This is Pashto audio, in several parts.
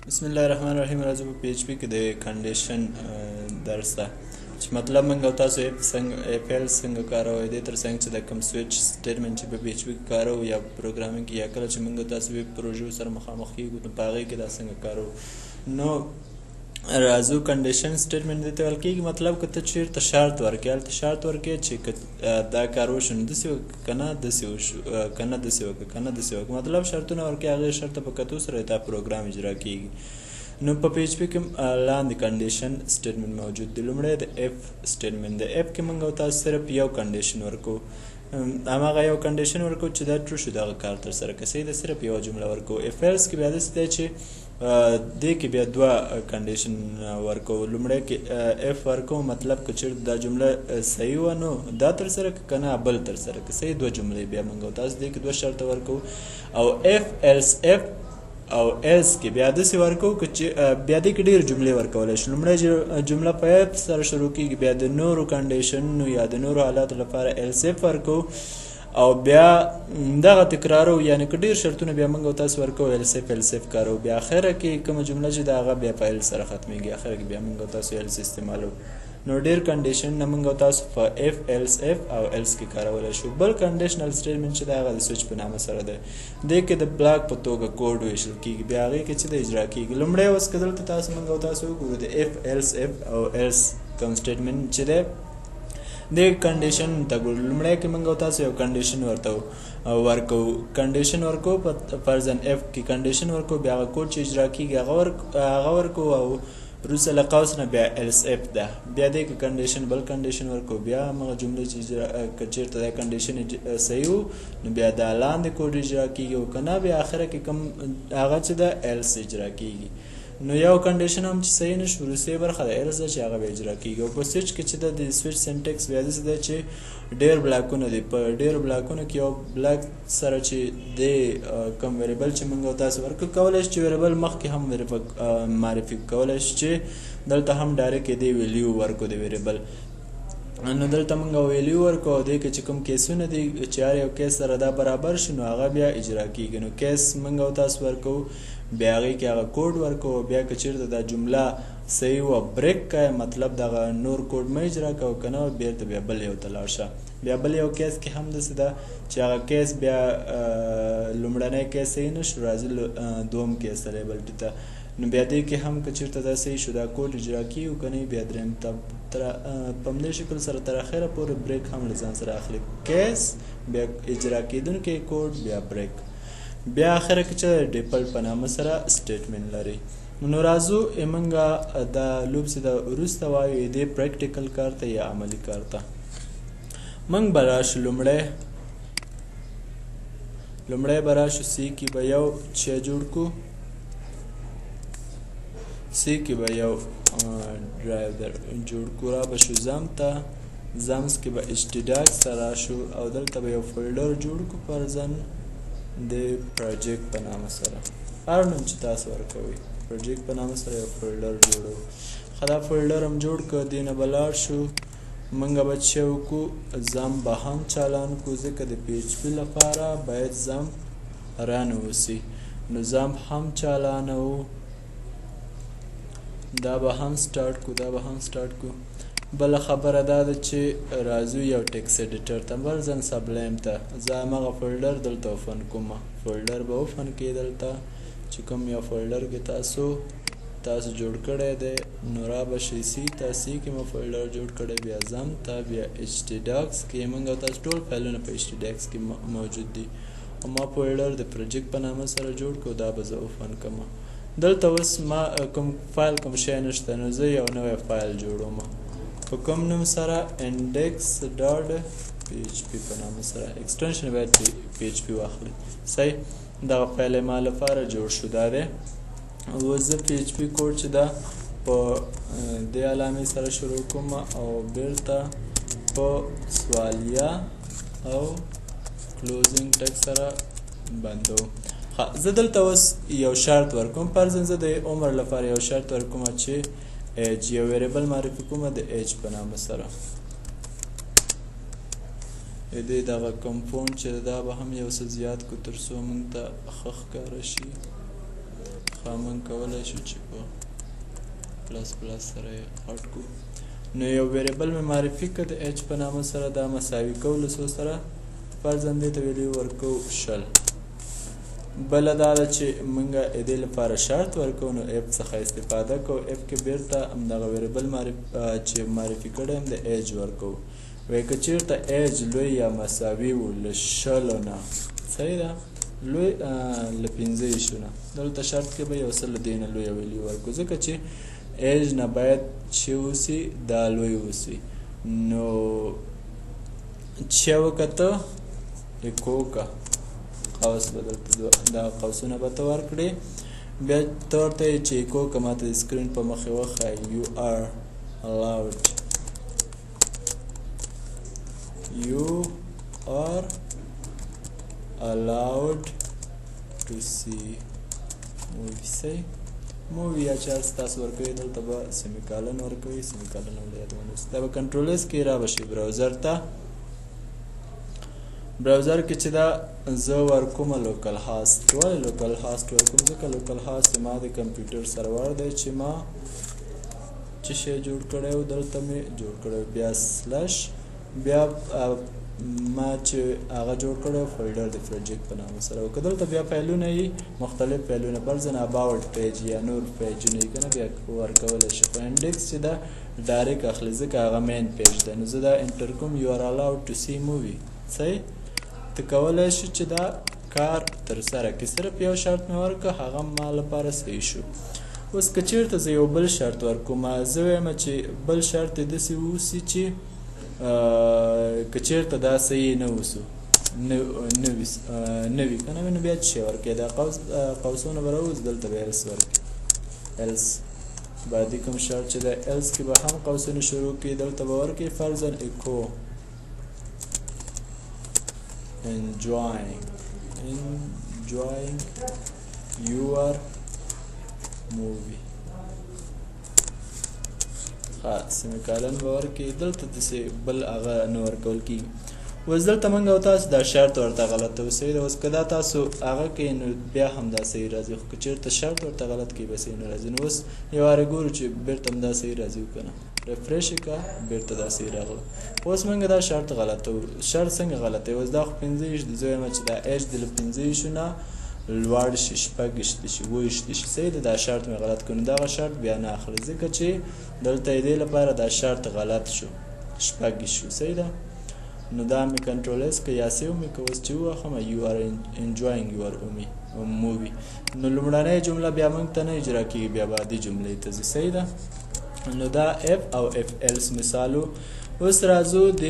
بسم الله الرحمن الرحیم. راځو په پی ایچ پی کې د کنډیشن درس ده چې مطلب موږ او تاسو اف ایل څنګه کاروئ دې تر څنګ چې د کوم سویچ سټیټمنټ چې په پی ایچ پی کې کاروو یا پروګرامینګ کې یا کله چې موږ او تاسو ویب پروژو سره مخامخ کیږو نو په هغې کې دا څنګه کاروو. نو راځو کنډیشن سټیټمنټ دې ته ویل کېږي. مطلب که ته چېرته شرط ورکړې هلته شرط ورکړې چې دا کار وشو نو داسې وکړه که نه داسې وشو که نه داسې وکړه که نه داسې وکړه مطلب شرطونه ورکړې هغې شرط ته په کتو سره دا پروګرام اجرا کېږي. نو په پی ایچ پی کې لاندې کنډیشن سټیټمنټ موجود دی. لومړی د اف سټیټمنټ دی. اف کې موږ او تاسو صرف یو کنډیشن ورکو، هماغه یو کنډیشن ورکو چې دا ټرو شو دغه کار ترسره که صحیح ده، صرف یوه جمله ورکو. اف ایلس کې بیا داسې دی چې دې کې بیا دوه کنډیشن ورکو. لومړی کې اف ورکو مطلب که چېرته دا جمله صحیح وه نو دا ترسره که که نه بل ترسره که صحیح دوه جملې بیا موږ او تاسو دې کې دوه شرطه ورکو. او اف ایلس اف او ایلس کې بیا داسې ورکو که چې بیا دې کې ډېرې جملې ورکولی شو. لومړی جمله په اف سره شروع کېږي، بیا د نورو کنډیشنونو یا د نورو حالاتو لپاره ایلس اف ورکو او بیا دغه تکرارو، یعنې که ډېر شرطونه بیا موږ او تاسو ورکو ایلس اف کارو. بیا اخره کې کومه جمله چې د هغه بیا په ایلس سره ختمېږي، اخره کې بیا موږ او تاسو ایلس استعمالو. نو ډېر کنډیشنونه موږ او تاسو په اف ایلس اف او ایلس کې کارولی شو. بل کنډیشنل سټیټمنټ چې دی هغه د سویچ په نامه سره دی. دې کې د بلاک په توګه کوډ ویشل کېږي، بیا هغې کې چې د اجرا کېږي. لومړی اوس که دلته تاسو موږ او تاسو وګورو د اف ایلس اف او ایلس کوم سټیټمنټ چې دی دې کنډیشن ته ګورو. لومړی کې موږ او تاسو یو کنډیشن ورته ورکو، کنډیشن ورکو په فرضاً اف کې کنډیشن ورکو، بیا هغه کوډ چې اجرا کېږي هغه ورکو او وروسته له قوس نه بیا ایلس اف ده. بیا دې کې کنډیشن بل کنډیشن ورکو، بیا همغه جملې چې که چېرته دا کنډیشن صحیح و نو بیا دا لاندې کوډ اجرا کېږي او که نه بیا آخره کې کوم هغه چې ده ایلس اجرا کېږي. نو یو کنډیشن هم چې صحیح نه شو وروستۍ برخه د ایلس ده چې هغه بیا اجرا کېږي. او په سویچ کې چې ده د سویچ سینټکس بیا داسې ده چې ډېر بلاکونه دي. په ډېرو بلاکونو کې یو بلاک سره چې دی کوم ویریبل چې موږ او تاسو ورکړو کولی شو چې ویریبل مخکې هم معرفي کولی شو چې دلته هم ډایرکټ یې دی ویلیو ورکو د ویریبل. نو دلته موږ ویلیو ورکو او دې کې چې کوم کیسونه دي چې هر یو کیس سره دا برابر شي نو هغه بیا اجرا کېږي. نو کیس موږ او تاسو ورکو، بیا هغې کې هغه کوډ ورکو، بیا که چېرته دا جمله صحیح وه بریک کړه مطلب دغه نور کوډ مه اجرا کوه، که نه بېرته بیا بل یو ته لاړ شه. بیا بل یو کیس کې هم داسې ده چې هغه کیس بیا لومړنی کیس صحیح نه شو راځي دوم کیس ته لیبلټي ته. نو بیا دې کې هم که چېرته دا صحیح شو دا کوډ اجرا کېږي او که نه بیا درېیم ته په همدې شکل سره تر اخره پورې بریک هم له ځان سره اخلي. کیس بیا اجرا کېدونکی کوډ بیا بریک، بیا اخره کې چې ډیفالټ په نامه سره سټیټمنټ لري. نو راځو موږ دا لوب چې دا وروسته وایو دې پریکټیکل کار ته یا عملي کار ته. موږ به راشو لومړی به راشو سی کې به یو شی جوړ کړو، سی کې به یو ډرایو جوړ کړو. را به شو زم ته، زمز کې به ایچ ټي ډاکس ته راشو او دلته به یو فولډر جوړ کړو فرضاً د پروجیکټ په نامه سره، هر نوم چې تاسو ورکوئ پروجیکټ په نامه سره یو فولډر جوړو. ښه دا فولډر هم جوړ کړو. دې نه به لاړ شو موږ به څه وکړو زم به هم چالان کړو ځکه د پی ایچ پي لپاره باید زم رن اوسي. نو زم هم چالانه و، دا به هم سټارټ کړو، دا به هم سټارټ کړو. بله خبره دا ده چې راځو یو ټکس ایډیټر ته فرضاً سبلایم ته. زه همغه فولډر دلته اوپن کوم، فولډر به اوپن کړي دلته چې کوم یو فولډر کې تاسو جوړ کړی دی. نو را به شئ سی ته، سی کې مو فولډر جوړ کړی، بیا زم ته، بیا ایچ ټي ډاکس کې موږ او تاسو ټول فایلونه په ایچ ټي ډاکس کې موجود دي او ما فولډر د پروجیکټ په نامه سره جوړ کړو، دا به زه اوپن کړم. دلته اوس ما کوم فایل کوم شی نشته نو زه یو نوی فایل جوړوم په کوم نوم سره index.php په نامه سره. ایکسټنشن باید php واخلي. صحیح دغه فایل ما لپاره جوړ شو. دا دی اوس زه php کوډ چې دا په دې علامې سره شروع کوم او بیرته په سوالیه او کلوزینګ ټک سره بندوم. زه دلته اوس یو شرط ورکوم، فرضاً زه د عمر لپاره یو شرط ورکوم چې ایج یو ویریبل معرفي کوم د ایج په نامه سره. دې دغه کمپاوند چې دا به هم یو څه زیات کو تر څو موږ ته ښه ښکاره شي. موږ کولی شو چې په پلس پلس سره یې غټ کړو. نو یو ویریبل مې معرفي کړ د اچ په نامه سره، دا مساوي کو له څو سره، فرضاً دې ته ویلیو ورکو 20. بله دا ده چې موږ د دې لپاره شرط ورکو، نو اف څخه استفاده کوو. اف کې بیرته همدغه ویریبل چې معرفي کړی یم د ایج ورکو. وایي که چېرته ایج لوی یا مساوي و له 20 نه، صحیح ده، لوی له 15 نه، دلته شرط کې به یو څه له دې نه لویه ویلیو ورکو، ځکه چې ایج نه باید چې اوسي دا لوی اوسي. نو چې وکته اکوکه قوس به دلته دا قوسونه به ته ورکړې، بیا ته ورته یې چې اکوکه ماته د سکرین په مخې وښایي. you are allowed to see movie. صحیح، مووي یا چارج تاسو ورکوي، دلته به سیمیکالن ورکوي، سیمیکالن هم یادونه دا به کنټرول اس کې را بشي براوزر ته. براوزر کې چې دا زه ورکوم لوکل هاست. ولې لوکل هاست ورکوم؟ ځکه لوکل هاست ما د کمپیوټر سرور دی چې ما چې شی جوړ کړی و دلته مې جوړ کړی، بیا سلش، بیا ما چې هغه جوړ کړی فولډر د پروجیکټ په نامه سره، که دلته بیا فایلونه یي مختلف فایلونه، فرضاً اباوټ پیج یا نور پیجونه یي که نه، بیا ورکولی شي. خو انډیکس چې ده ډایرکټ اخلي ځکه هغه مین پیج دی. نو زه دا انټر کوم you are allowed to see movie. صحیح، ته کولی شي چې دا کار ترسره کړي. صرف یو شرط مې ورکړه، هغه ما لپاره صحیح شو. اوس که چېرته زه یو بل شرط ورکوم، زه وایم چې بل شرط یې داسې واوسي چې که چېرته دا صحیح نه اوسو نه وي که نه وي، نو بیا څه شی ورکړئ؟ دا قوسونه به راوځي، دلته به ایلس ورکړئ. ایلس بعدي کوم شرط چې دی، ایلس کې به هم قوسونه شروع کړي، دلته به ورکړئ فرضاً اکو enjoying your movie. سیمیکالن به ورکړي، دلته داسې بل هغه نه ورکول کېږي. اوس دلته موږ او تاسو دا شرط ورته غلطه وصحیح ده. اوس که دا تاسو هغه کوئ نو بیا هم دا صحیح راځي، خو که چېرته شرط ورته غلط کړي به صحیح نه راځي. نو اوس یو وارې ګورو چې بېرته هم دا صحیح راځي که نه. ریفریش یې کړه، بېرته دا صحیح راغله. اوس موږ دا شرط غلطه و. شرط څنګه غلطه وي؟ اوس دا خو 15 دی، زه وایم چې دا ایج د له 15 نه لوړ شي، 6 دي شي، 20 دي شي. صحیح ده، دا شرط مې غلط کړ، نو دغه شرط بیا نه اخلي، ځکه چې دلته یې دې لپاره دا شرط غلط شو، 6 شو. صحیح ده، نو دا مې کنټرول اس که یا سیو مې که اوس چې ووخم you are enjoying your movie. نو لومړنۍ جمله بیا موږ ته نه اجرا کېږي، بیا بعدي جملې ته ځي. صحیح ده، نو دا اف او اف ایلس مثالو. اوس راځو د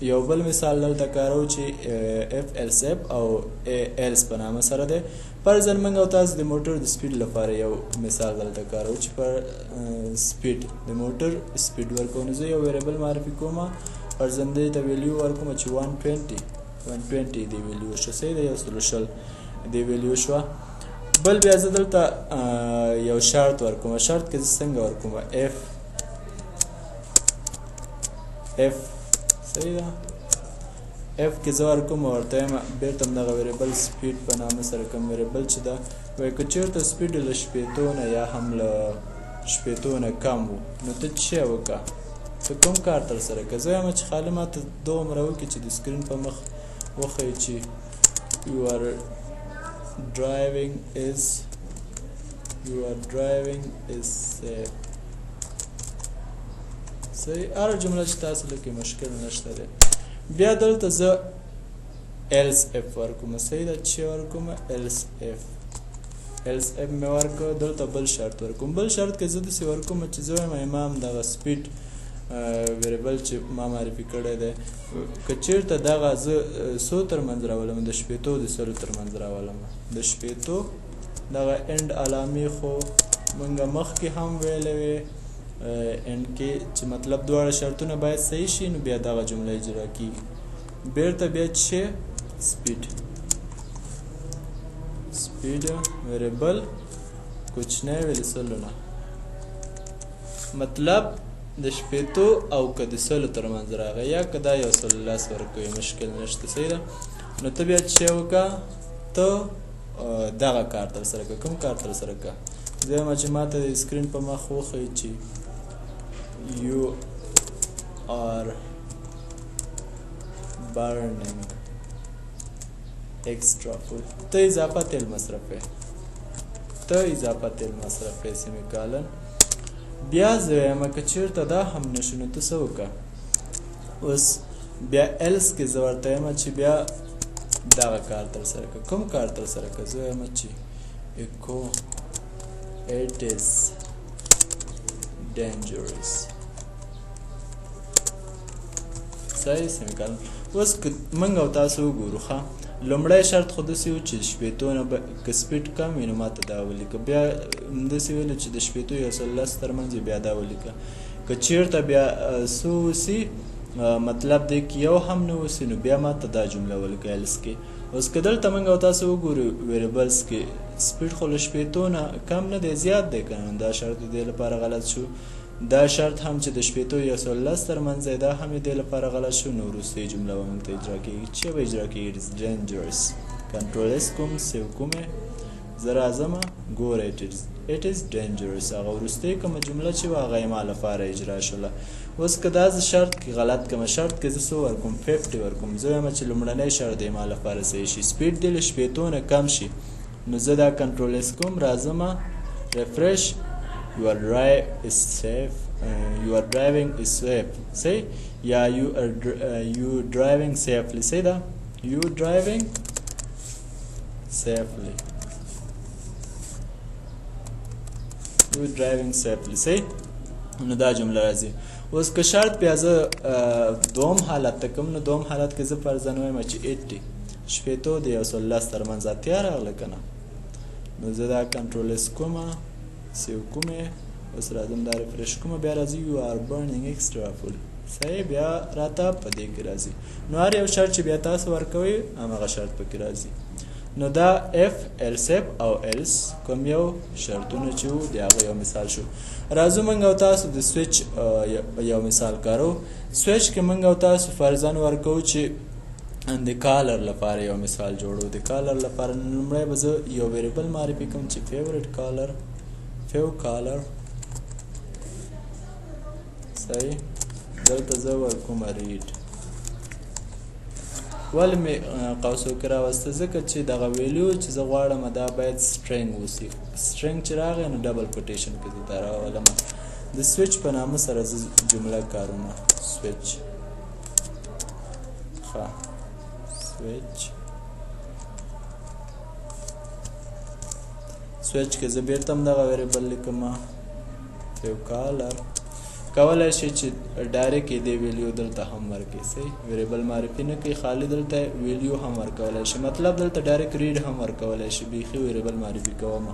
یو بل مثال دلته کارو چې اف ایلس اف او ایلس په نامه سره دی. فرضاً موږ او تاسو د موټر د سپیډ لپاره یو مثال دلته کارو چې پر سپیډ د موټر سپیډ ورکو. نو زه یو ویریبل معرفي کوم، فرضاً دې ته ویلیو ورکوم چې 120 دی ویلیو شو. صحیح ده، 120 دی ویلیو شوه. بل بیا زه دلته یو شرط ورکوم. شرط کې زه څنګه ورکوم؟ اف صحیح ده، اف کې زه ورکوم ورته یم بېرته همدغه ویریبل سپیډ په نامه سره کوم ویریبل چې ده، وایي که چېرته سپیډ له 80 نه یا هم له 80 نه کم و، نو ته څه شی وکړه؟ ته کوم کار ترسره کړه؟ زه وایم چې خالي ماته دومره وکړي چې د سکرین په مخ وښیي چې your driving is safe. صحیح، هر جمله چې تاسو لیکئ مشکل نشته دی. بیا دلته زه ایلس اف ورکوم. صحیح ده، چې ورکوم ایلس اف مې ورکړه. دلته بل شرط ورکوم. بل شرط کې زه داسې ورکوم چې زه وایم امام دغه سپیډ ویریبل چې ما معرفي کړی دی، که چېرته دغه زه څو ترمنځ راولم؟ د 80 د 100 ترمنځ راولم. د 80 دغه اینډ علامې خو موږ مخکې هم ویلې وې اینډ کې چې مطلب دواړه شرطونه باید صحیح شي، نو بیا دغه جمله اجرا کېږي. بیرته بیا چې سپیډ ویریبل کوچنی ویل 100 نه، مطلب د 80 او که د 100 ترمنځ راغی، یا که دا یو 110 ورکوي مشکل نشته. صحیح ده، نو ته بیا څه وکړه؟ ته دغه کار تر سره که کوم کار تر سره که دویمه چې ما ته د سکرین په مخ وښیي چې you are burning extra fuel ته اضافه تیل مصرفې سیمیکالن بیا دویمه که چېرته دا هم نشو نو ته څه وکړه اوس بیا ایلس کې زه ورته یم چې بیا دغه کار تر سره که کوم کار تر سره که زه یم چې echo it is dangerous صحیح سیمیکالن اوس که موږ او تاسو وګورو ښه لومړی شرط خو داسې و چې شپېتو نه که سپیډ کم وي نو ما ته دا ولیکه بیا داسې ویلو چې د شپېتو یو سل لس ترمنځ بیا دا ولیکه که چېرته بیا څه وسي مطلب دی که یو هم نه وسي نو بیا ما ته دا جمله ولیکه ایلس کې اوس که دلته موږ او تاسو وګورو ویریبلز کې سپیډ خو له شپېتو نه کم نه دی زیات دی که نه دا شرط د دې لپاره غلط شو دا شرط هم چې د شپېتو یو سل لس ترمنځ دی دا هم یې دې لپاره غلط شو نو وروستۍ جمله به موږ ته اجرا کېږي چې به اجرا کېږي it is dangerous کنټرول اس کوم سیو کومې زه راځمه ګوره it is dangerous هغه وروستۍ کومه جمله چې وه هغه یې ما لپاره اجرا شوله اوس که دا زه شرط کې غلط کړمه شرط کې زه څه ورکوم 50 ورکوم زه وایم چې لومړنی شرط یې ما لپاره صحیح شي سپیډ دې له شپېتو نه کم شي نو زه دا کنټرول اس کوم راځمه ریفریش your drive is safe your driving is safe say yeah you driving safely say that you driving safely say نو دا جمله راځي اوس که شرط بیا زه دوم حالت ته کوم نو دوم حالت کې زه فرضاً وایم چې 80 شپېتو د یو سل لس ترمنځ اتیا راغله که نه نو زه دا کنټرول اس کومه سیو کومې اوس راځم دا ریفریش کومه بیا راځي you are burning extra fuel صحیح بیا راته په دې کې راځي نو هر یو شرط چې بیا تاسو ورکوئ همغه شرط پکې راځي نو دا اف ایلسف او ایلس کوم یو شرطونه چې وو د هغه یو مثال شو راځو موږ او تاسو د سویچ یو مثال کارو سویچ کې موږ او تاسو فرضاً ورکوو چې د کالر لپاره یو مثال جوړو د کالر لپاره لومړی به زه یو ویریبل معرفي کوم چې فیورټ کالر صحیح دلته زه ورکوم ریډ ولې مې قوسو کې راوسته ځکه چې دغه ویلیو چې زه غواړم دا باید سټرینګ وسي سټرینګ چې راغی نو ډبل کوټیشن کې زه دا راولم د سویچ په نامه سره زه جمله کارومه سویچ کې زه بیرته هم دغه ویریبل لیکم یو کالر کولی شي چې ډایرکټ یې دې ویلیو دلته هم ورکړي صحیح ویریبل معرفي نه کوي خالي دلته ویلیو هم ورکولی شي مطلب دلته ډایرکټ ریډ هم ورکولی شي بیخي ویریبل معرفي کومه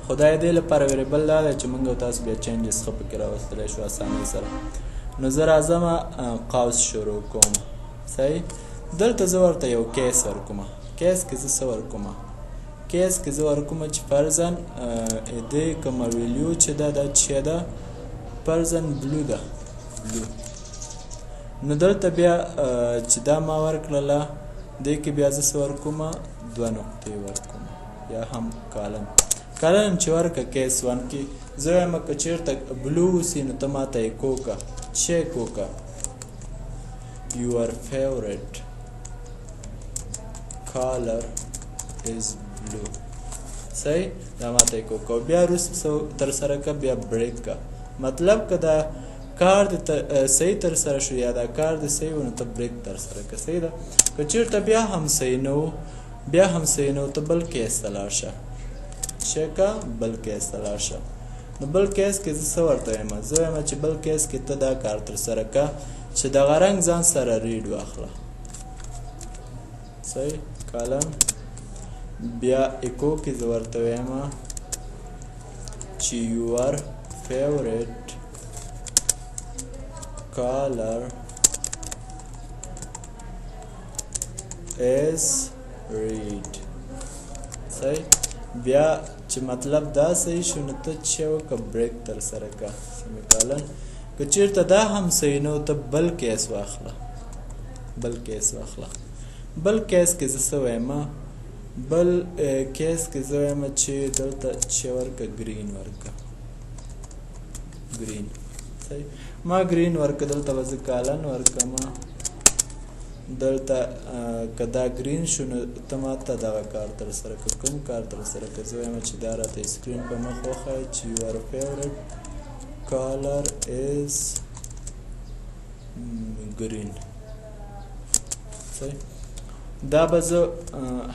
خو دا یې دې لپاره ویریبل دا دی چې موږ او تاسو بیا چینجز ښه پکې راوستلی شو اسانۍ سره نو زه راځمه قوس شروع کوم صحیح دلته زه ورته یو کیس ورکومه کیس کې زه څه ورکومه کیس کې زه ورکومه چې فرضاً دې کومه ویلیو چې ده دا چې ده فرضاً بلو ده نو دلته بیا چې دا ما ورکړله دې کې بیا زه څه ورکومه دوه نقطې ورکومه یا هم کالم چې ورکړه کیس ون کې زه وایم که چېرته بلو اوسي نو ته ماته یې کوکه چیک وکړه your favorite color is blue صحیح دا ماته یې کوکه بیا وروسته تر سره که بیا بریک که مطلب که دا کار د صحیح تر سره شو یا دا کار د صحیح و نو ته بریک تر سره که صحیح ده که چېرته بیا هم صحیح نه و ته بل کیس ته لاړ شه شکه بل کیس ته لاړ شه نو بل کیس کې زه څه ورته وایم زه وایم چې بل کیس کې ته دا کار تر سره که چې دغه رنګ ځان سره ریډ واخله صحیح کالم بیا اکو کې زه ورته وایم چې your favorite color is red صحیح بیا چې مطلب دا صحیح شو نو ته چې وکړه بریک تر سره که سیمیکالن که چېرته دا هم صحیح نه و ته بل کیس واخله بل کیس کې زه څه وایم بل کیس کې زه وایم چې دلته چې ورکه ګرین ورکه ګرین صحیح ما ګرین ورکه دلته به زه کالن ورکم دلته که دا ګرین شو نو ته ماته دغه کار ترسره کړه کوم کار ترسره کړه زه وایم چې دا راته سکرین په مخ وښایه چې your favorite color is green صحیح دا به زه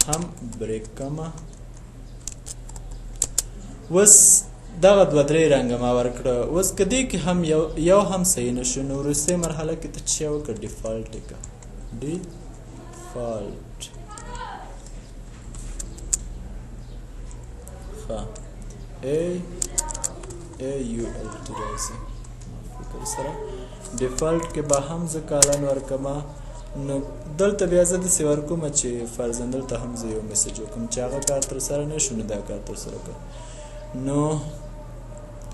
هم بریک کمه اوس دغه دوه درې رنګه ما ورکړه اوس که دې کې هم یو هم صحیح نه شو نو وروستۍ مرحله کې ته څه وکړه ډیفالټ یې کړه ډیفالټ ښه AULT راځي فکر سره ډیفالټ کې به هم زه کالن ورکمه نو دلته بیا زه داسې ورکومه چې فرضاً دلته هم زه یو میسج وکړم چې هغه کار ترسره نه شو نو دا کار ترسره کړه نو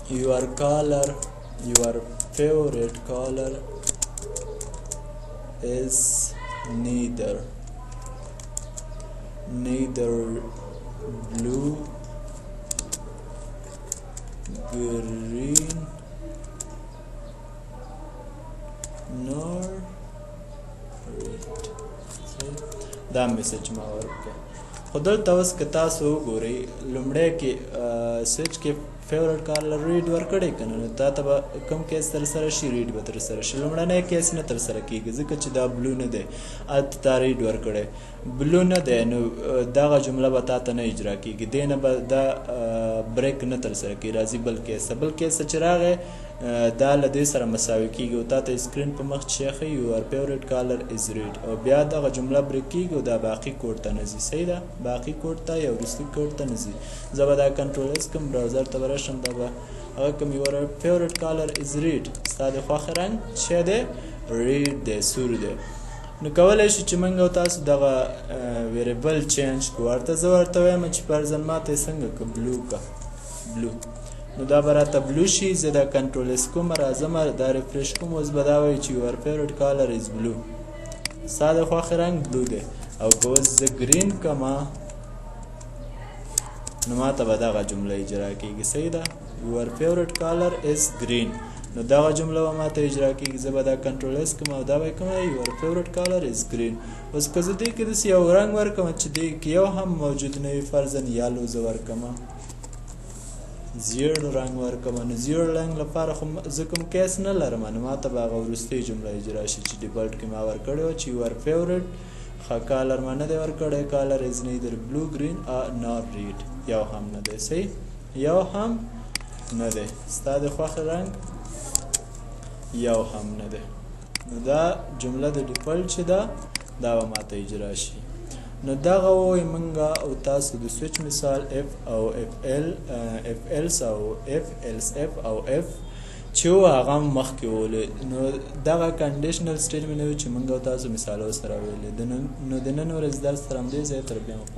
your favorite color is neither blue green nor red دا میسج ما ورکړه خو دلته اوس که تاسو وګورئ لومړی کې سویچ کې فیورټ کالر ریډ ورکړی که نه نو تا ته به کوم کیس ترسره شي ریډ به ترسره شي لومړنی کیس نه ترسره کېږي ځکه چې دا بلو نه دی هلته تا ریډ ورکړی بلو نه دی نو دغه جمله به تا ته نه اجرا کېږي دې نه به دا بریک نه ترسره کېږي راځي بل کیس چې راغی دا له دې سره مساوي کېږي او تا ته سکرین په مخ چې ښیي your favorite color is red او بیا دغه جمله بریک کېږي او دا باقي کوډ ته نه ځي صحیح ده باقي کوډ ته یا وروستي کوډ ته نه ځي زه به دا کنټرول ایس کوم براوزر ته به راشم دا به هغه کوم your favorite color is red ستا د خوښې رنګ چې دی ریډ دی سور دی نو کولی شو چې موږ او تاسو دغه ویریبل چینج کړو ورته زه ورته وایم چې فرضاً ماته یې څنګه که بلو که بلو نو دا به راته بلو شي زه دا کنټرول ایس کوم راځم دا ریفرش کوم اوس به دا وایي چې your favorite color is blue ستا د خوښې رنګ بلو دی او که اوس زه ګرین کمه نو ماته به دغه جمله اجرا کېږي صحیح ده your favorite color is green نو دغه جمله به ماته اجرا کېږي زه به دا کنټرول ایس کوم او دا به یې کوم your favorite color is green اوس که زه دې کې داسې یو رنګ ورکړم چې دې کې یو هم موجود نه وي فرضاً یالو زه ورکړمه زیړ رنګ ورکړم نو زیړ رنګ لپاره خو زه کوم کیس نه لرم نو ماته به هغه وروستۍ جمله اجرا شي چې ډیفالټ کې ما ورکړی وه چې your favorite ښه کالر ما نه دی ورکړی کالر از neither blue green nor red یو هم نه دی صحیح یو هم نه دی ستا د خوښې رنګ یو هم نه دی نو دا جمله د ډیفالټ چې ده دا به ماته اجرا شي نو دغه وایي موږ او تاسو د سویچ مثال اف او اف ایلس او اف ایلس اف او اف چې و هغه هم مخکې وولې نو دغه کنډیشنل سټیټمنټ چې موږ او تاسو مثالو سره ویلې نو د نن ورځ درس تر همدې ځایه تر بیا